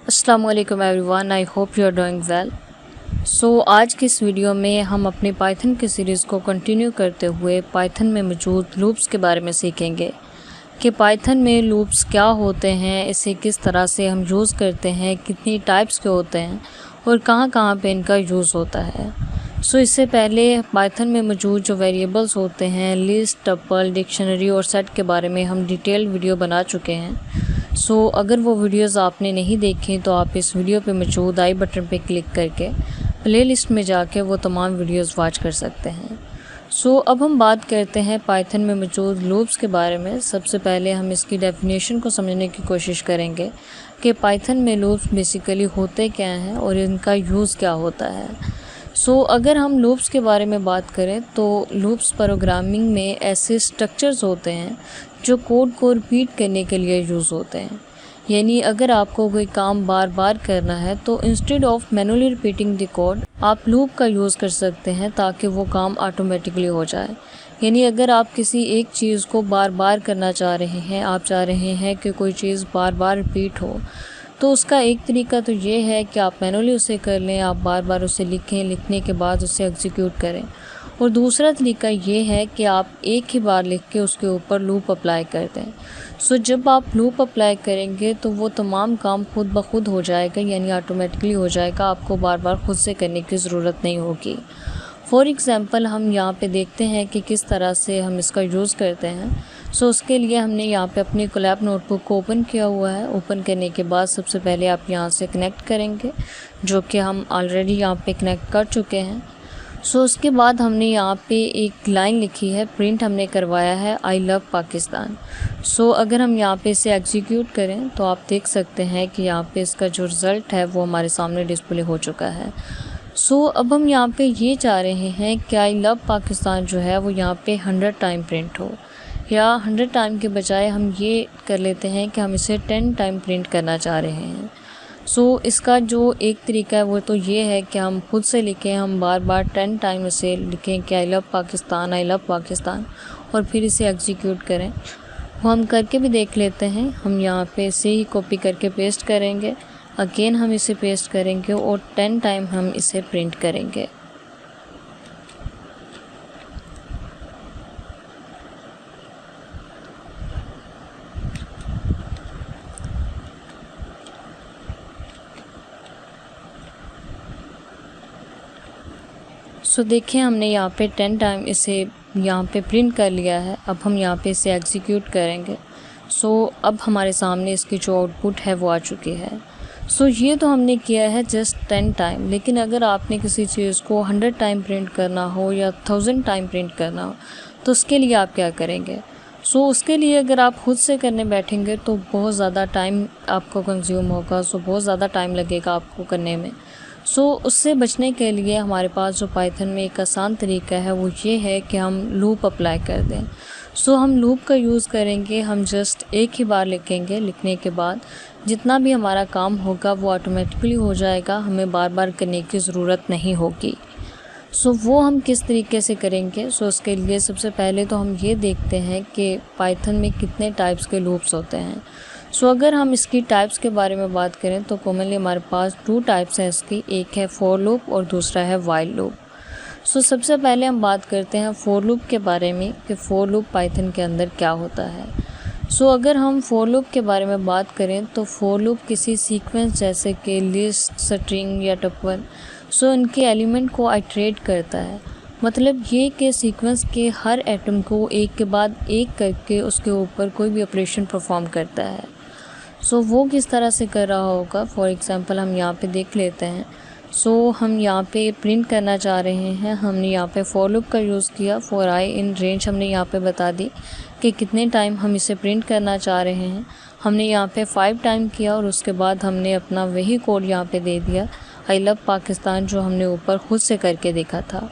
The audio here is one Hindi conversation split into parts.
अस्सलामुअलैकुम everyone, I hope you are doing well. So आज की इस वीडियो में हम अपनी पाइथन की सीरीज़ को कंटिन्यू करते हुए पाइथन में मौजूद लूप्स के बारे में सीखेंगे कि पाइथन में लूप्स क्या होते हैं, इसे किस तरह से हम यूज़ करते हैं, कितनी टाइप्स के होते हैं और कहाँ कहाँ पे इनका यूज़ होता है। सो इससे पहले पाइथन में मौजूद जो वेरिएबल्स होते हैं, लिस्ट, टपल, डिक्शनरी और सेट के बारे में हम डिटेल्ड वीडियो बना चुके हैं। सो अगर वो वीडियोज़ आपने नहीं देखी तो आप इस वीडियो पे मौजूद आई बटन पे क्लिक करके प्लेलिस्ट में जाके वो तमाम वीडियोज़ वॉच कर सकते हैं। सो अब हम बात करते हैं पाइथन में मौजूद लूप्स के बारे में। सबसे पहले हम इसकी डेफिनेशन को समझने की कोशिश करेंगे कि पाइथन में लूप्स बेसिकली होते क्या हैं और इनका यूज़ क्या होता है। सो अगर हम लूप्स के बारे में बात करें तो लूप्स प्रोग्रामिंग में ऐसे स्ट्रक्चर्स होते हैं जो कोड को रिपीट करने के लिए यूज़ होते हैं। यानी अगर आपको कोई काम बार बार करना है तो instead of manually repeating the code आप लूप का यूज़ कर सकते हैं ताकि वो काम ऑटोमेटिकली हो जाए। यानी अगर आप किसी एक चीज़ को बार बार करना चाह रहे हैं, आप चाह रहे हैं कि कोई चीज़ बार बार रिपीट हो, तो उसका एक तरीका तो ये है कि आप मैनुअली उसे कर लें, आप बार बार उसे लिखें, लिखने के बाद उसे एग्जीक्यूट करें। और दूसरा तरीका ये है कि आप एक ही बार लिख के उसके ऊपर लूप अप्लाई कर दें। सो जब आप लूप अप्लाई करेंगे तो वो तमाम काम खुद ब खुद हो जाएगा, यानी ऑटोमेटिकली हो जाएगा, आपको बार बार खुद से करने की ज़रूरत नहीं होगी। फॉर एग्ज़ाम्पल हम यहाँ पे देखते हैं कि किस तरह से हम इसका यूज़ करते हैं। सो उसके लिए हमने यहाँ पे अपनी कोलैब नोटबुक को ओपन किया हुआ है। ओपन करने के बाद सबसे पहले आप यहाँ से कनेक्ट करेंगे, जो कि हम ऑलरेडी यहाँ पे कनेक्ट कर चुके हैं। सो उसके बाद हमने यहाँ पे एक लाइन लिखी है, प्रिंट हमने करवाया है आई लव पाकिस्तान। सो अगर हम यहाँ पे इसे एग्जीक्यूट करें तो आप देख सकते हैं कि यहाँ पे इसका जो रिज़ल्ट है वो हमारे सामने डिस्प्ले हो चुका है। सो अब हम यहाँ पे ये चाह रहे हैं कि आई लव पाकिस्तान जो है वो यहाँ पे 100 टाइम प्रिंट हो, या 100 टाइम के बजाय हम ये कर लेते हैं कि हम इसे 10 टाइम प्रिंट करना चाह रहे हैं। सो इसका जो एक तरीका है वो तो ये है कि हम खुद से लिखें, हम बार बार 10 टाइम इसे लिखें कि आई लव पाकिस्तान और फिर इसे एग्जीक्यूट करें। वो हम करके भी देख लेते हैं। हम यहाँ पे इसे ही कॉपी करके पेस्ट करेंगे, अगेन हम इसे पेस्ट करेंगे और 10 टाइम हम इसे प्रिंट करेंगे। सो देखिए हमने यहाँ पे 10 टाइम इसे यहाँ पे प्रिंट कर लिया है। अब हम यहाँ पे इसे एग्जीक्यूट करेंगे। सो अब हमारे सामने इसकी जो आउटपुट है वो आ चुकी है। सो ये तो हमने किया है जस्ट 10 टाइम, लेकिन अगर आपने किसी चीज़ को 100 टाइम प्रिंट करना हो या 1000 टाइम प्रिंट करना हो तो उसके लिए आप क्या करेंगे। सो उसके लिए अगर आप खुद से करने बैठेंगे तो बहुत ज़्यादा टाइम आपको कंज्यूम होगा, सो बहुत ज़्यादा टाइम लगेगा आपको करने में। सो उससे बचने के लिए हमारे पास जो पाइथन में एक आसान तरीका है वो ये है कि हम लूप अप्लाई कर दें। सो हम लूप का यूज़ करेंगे, हम जस्ट एक ही बार लिखेंगे, लिखने के बाद जितना भी हमारा काम होगा वो ऑटोमेटिकली हो जाएगा, हमें बार बार करने की ज़रूरत नहीं होगी। सो वो हम किस तरीके से करेंगे। सो उसके लिए सबसे पहले तो हम ये देखते हैं कि पाइथन में कितने टाइप्स के लूप्स होते हैं। सो अगर हम इसकी टाइप्स के बारे में बात करें तो कॉमनली हमारे पास 2 टाइप्स हैं इसकी, एक है फॉर लूप और दूसरा है व्हाइल लूप। सो सबसे पहले हम बात करते हैं फॉर लूप के बारे में कि फॉर लूप पाइथन के अंदर क्या होता है। सो अगर हम फॉर लूप के बारे में बात करें तो फॉर लूप किसी सीक्वेंस जैसे कि लिस्ट, स्ट्रिंग या टपल, सो इनके एलिमेंट को आइटरेट करता है। मतलब ये कि सीक्वेंस के हर एटम को एक के बाद एक करके उसके ऊपर कोई भी ऑपरेशन परफॉर्म करता है। सो वो किस तरह से कर रहा होगा, फॉर एग्ज़ाम्पल हम यहाँ पे देख लेते हैं। सो हम यहाँ पे प्रिंट करना चाह रहे हैं, हमने यहाँ पे फॉर लूप का यूज़ किया। फॉर आई इन रेंज हमने यहाँ पे बता दी कि कितने टाइम हम इसे प्रिंट करना चाह रहे हैं। हमने यहाँ पे 5 टाइम किया और उसके बाद हमने अपना वही कोड यहाँ पे दे दिया, आई लव पाकिस्तान, जो हमने ऊपर खुद से करके देखा था।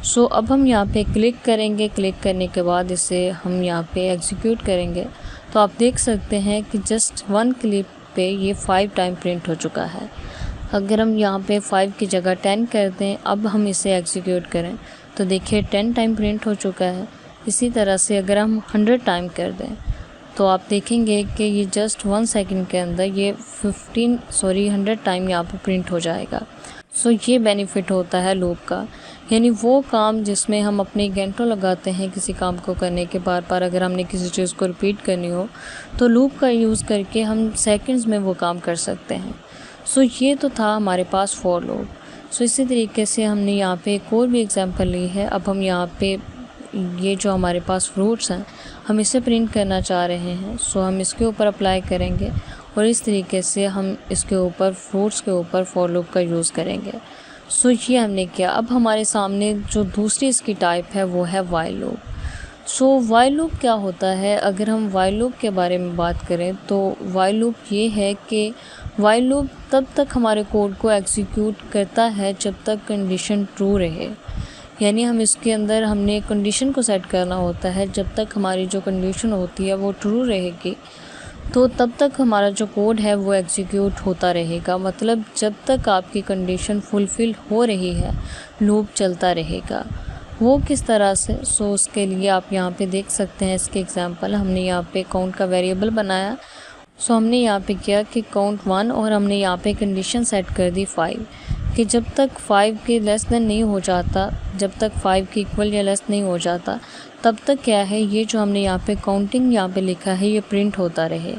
सो अब हम यहाँ पे क्लिक करेंगे, क्लिक करने के बाद इसे हम यहाँ पे एग्जीक्यूट करेंगे तो आप देख सकते हैं कि जस्ट 1 क्लिक पे ये 5 टाइम प्रिंट हो चुका है। अगर हम यहाँ पे 5 की जगह 10 कर दें, अब हम इसे एग्जीक्यूट करें तो देखिए 10 टाइम प्रिंट हो चुका है। इसी तरह से अगर हम 100 टाइम कर दें तो आप देखेंगे कि ये जस्ट 1 सेकंड के अंदर ये 100 टाइम यहाँ पे प्रिंट हो जाएगा। सो ये बेनिफिट होता है लूप का, यानी वो काम जिसमें हम अपने घंटों लगाते हैं किसी काम को करने के बार अगर हमने किसी चीज़ को रिपीट करनी हो तो लूप का यूज़ करके हम सेकंड्स में वो काम कर सकते हैं। सो ये तो था हमारे पास फॉर लूप। सो इसी तरीके से हमने यहाँ पे एक और भी एग्जांपल ली है। अब हम यहाँ पे ये जो हमारे पास फ्रूट्स हैं हम इसे प्रिंट करना चाह रहे हैं। सो हम इसके ऊपर अप्लाई करेंगे और इस तरीके से हम इसके ऊपर फ्रूट्स के ऊपर फॉर लूप का यूज़ करेंगे। सो ये हमने किया। अब हमारे सामने जो दूसरी इसकी टाइप है वो है while loop. So while loop क्या होता है? अगर हम वाइल लूप के बारे में बात करें तो वाइल लूप ये है कि वाइल लूप तब तक हमारे कोड को एग्जीक्यूट करता है जब तक कंडीशन ट्रू रहे, यानी हम इसके अंदर हमने कंडीशन को सेट करना होता है। जब तक हमारी जो कंडीशन होती है वो ट्रू रहेगी तो तब तक हमारा जो कोड है वो एग्जीक्यूट होता रहेगा। मतलब जब तक आपकी कंडीशन फुलफ़िल हो रही है लूप चलता रहेगा। वो किस तरह से? सो उसके लिए आप यहाँ पे देख सकते हैं इसके एग्जांपल। हमने यहाँ पे काउंट का वेरिएबल बनाया। सो हमने यहाँ पे किया कि काउंट 1 और हमने यहाँ पे कंडीशन सेट कर दी 5 कि जब तक 5 के लेस देन नहीं हो जाता, जब तक 5 के इक्वल या लेस नहीं हो जाता तब तक क्या है, ये जो हमने यहाँ पे काउंटिंग यहाँ पे लिखा है ये प्रिंट होता रहे।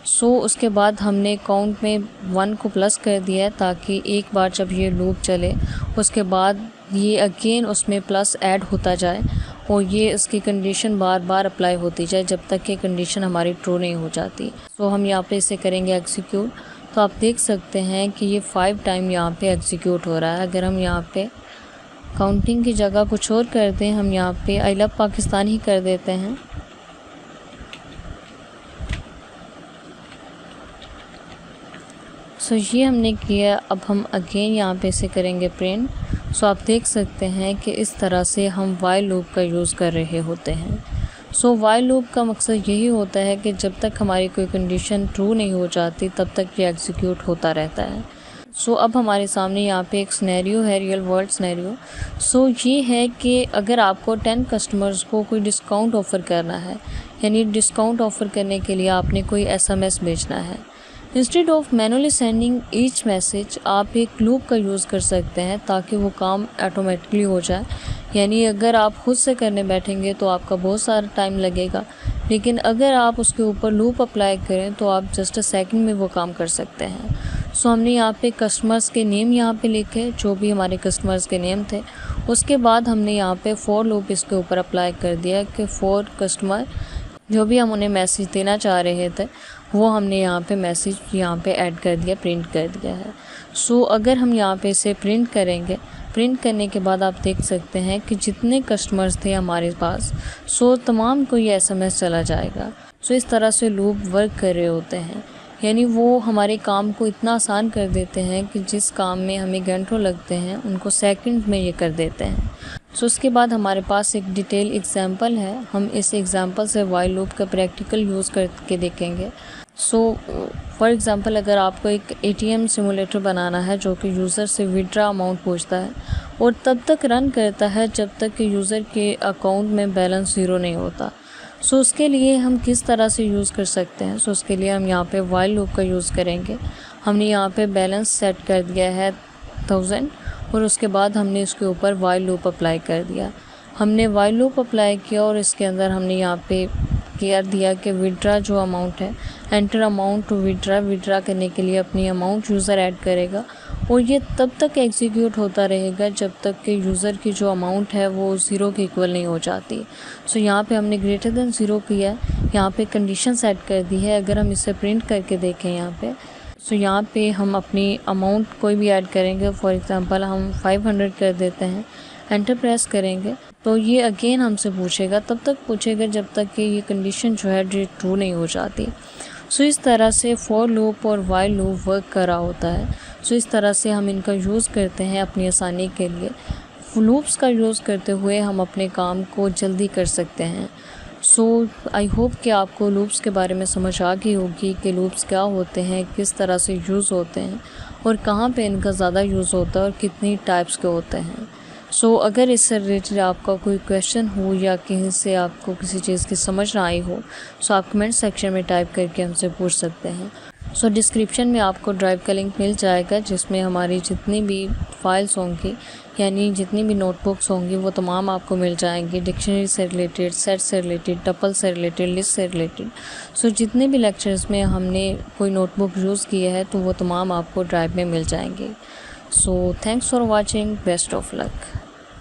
सो उसके बाद हमने काउंट में 1 को प्लस कर दिया है ताकि एक बार जब ये लूप चले उसके बाद ये अगेन उसमें प्लस ऐड होता जाए और ये इसकी कंडीशन बार बार अप्लाई होती जाए जब तक कि कंडीशन हमारी ट्रू नहीं हो जाती। सो हम यहाँ पे इसे करेंगे एग्जीक्यूट। तो आप देख सकते हैं कि ये 5 टाइम यहाँ पे एग्जीक्यूट हो रहा है। अगर हम यहाँ पे काउंटिंग की जगह कुछ और कर दें, हम यहाँ पे आई लव पाकिस्तान ही कर देते हैं। सो ये हमने किया। अब हम अगेन यहाँ पे इसे करेंगे प्रिंट। सो आप देख सकते हैं कि इस तरह से हम वाइल लूप का यूज़ कर रहे होते हैं। सो वाइल लूप का मकसद यही होता है कि जब तक हमारी कोई कंडीशन ट्रू नहीं हो जाती तब तक ये एग्जीक्यूट होता रहता है। सो अब हमारे सामने यहाँ पे एक सिनेरियो है, रियल वर्ल्ड सिनेरियो। सो ये है कि अगर आपको 10 कस्टमर्स को कोई डिस्काउंट ऑफ़र करना है, यानी डिस्काउंट ऑफ़र करने के लिए आपने कोई SMS भेजना है। Instead of manually sending each message आप एक लूप का यूज़ कर सकते हैं ताकि वो काम ऑटोमेटिकली हो जाए। यानी अगर आप खुद से करने बैठेंगे तो आपका बहुत सारा टाइम लगेगा, लेकिन अगर आप उसके ऊपर लूप अप्लाई करें तो आप जस्ट अ सेकंड में वो काम कर सकते हैं। सो हमने यहाँ पे कस्टमर्स के नेम यहाँ पे लिखे, जो भी हमारे कस्टमर्स के नेम थे। उसके बाद हमने यहाँ पे फॉर लूप इसके ऊपर अप्लाई कर दिया कि फॉर कस्टमर जो भी हम उन्हें मैसेज देना चाह रहे थे वो हमने यहाँ पे मैसेज यहाँ पे ऐड कर दिया, प्रिंट कर दिया है। सो अगर हम यहाँ पे इसे प्रिंट करेंगे, प्रिंट करने के बाद आप देख सकते हैं कि जितने कस्टमर्स थे हमारे पास सो तमाम को ये SMS चला जाएगा। सो इस तरह से लूप वर्क कर रहे होते हैं, यानी वो हमारे काम को इतना आसान कर देते हैं कि जिस काम में हमें घंटों लगते हैं उनको सेकंड में ये कर देते हैं। सो उसके बाद हमारे पास एक डिटेल एग्जांपल है। हम इस एग्जांपल से वाइल लूप का प्रैक्टिकल यूज़ करके देखेंगे। सो फॉर एग्ज़ाम्पल अगर आपको एक ATM सिमुलेटर बनाना है जो कि यूज़र से विड्रा अमाउंट पूछता है और तब तक रन करता है जब तक कि यूज़र के अकाउंट में बैलेंस 0 नहीं होता। सो उसके लिए हम किस तरह से यूज़ कर सकते हैं? सो उसके लिए हम यहाँ पे वाइल लूप का यूज़ करेंगे। हमने यहाँ पे बैलेंस सेट कर दिया है 1000 और उसके बाद हमने इसके ऊपर वाइल लूप अप्लाई कर दिया। हमने वाइल लूप अप्लाई किया और इसके अंदर हमने यहाँ पे कह दिया कि विड्रा जो अमाउंट है, एंटर अमाउंट टू विड्रा करने के लिए अपनी अमाउंट यूज़र ऐड करेगा और ये तब तक एग्जीक्यूट होता रहेगा जब तक कि यूज़र की जो अमाउंट है वो 0 के इक्वल नहीं हो जाती। सो यहाँ पे हमने ग्रेटर देन 0 किया है, यहाँ पे कंडीशन सेट कर दी है। अगर हम इसे प्रिंट करके देखें यहाँ पे, सो यहाँ पे हम अपनी अमाउंट कोई भी ऐड करेंगे। फॉर एग्ज़ाम्पल हम 500 कर देते हैं, एंटर प्रेस करेंगे तो ये अगेन हमसे पूछेगा, तब तक पूछेगा जब तक कि ये कंडीशन जो है ट्रू नहीं हो जाती। सो इस तरह से फॉर लूप और वाइल लूप वर्क कर रहा होता है। सो इस तरह से हम इनका यूज़ करते हैं अपनी आसानी के लिए। लूप्स का यूज़ करते हुए हम अपने काम को जल्दी कर सकते हैं। सो आई होप कि आपको लूप्स के बारे में समझ आ गई होगी कि लूप्स क्या होते हैं, किस तरह से यूज़ होते हैं और कहाँ पे इनका ज़्यादा यूज़ होता है और कितनी टाइप्स के होते हैं। सो अगर इससे रिलेटेड आपका कोई क्वेश्चन हो या कहीं से आपको किसी चीज़ की समझ ना आई हो, सो आप कमेंट सेक्शन में टाइप करके हमसे पूछ सकते हैं। सो डिस्क्रिप्शन में आपको ड्राइव का लिंक मिल जाएगा, जिसमें हमारी जितनी भी फाइल्स होंगी यानी जितनी भी नोटबुक्स होंगी वो तमाम आपको मिल जाएंगी, डिक्शनरी से रिलेटेड, सेट से रिलेटेड, टपल से रिलेटेड, लिस्ट से रिलेटेड। सो जितने भी लेक्चर्स में हमने कोई नोटबुक यूज़ किया है तो वो तमाम आपको ड्राइव में मिल जाएंगे। So thanks for watching, best of luck.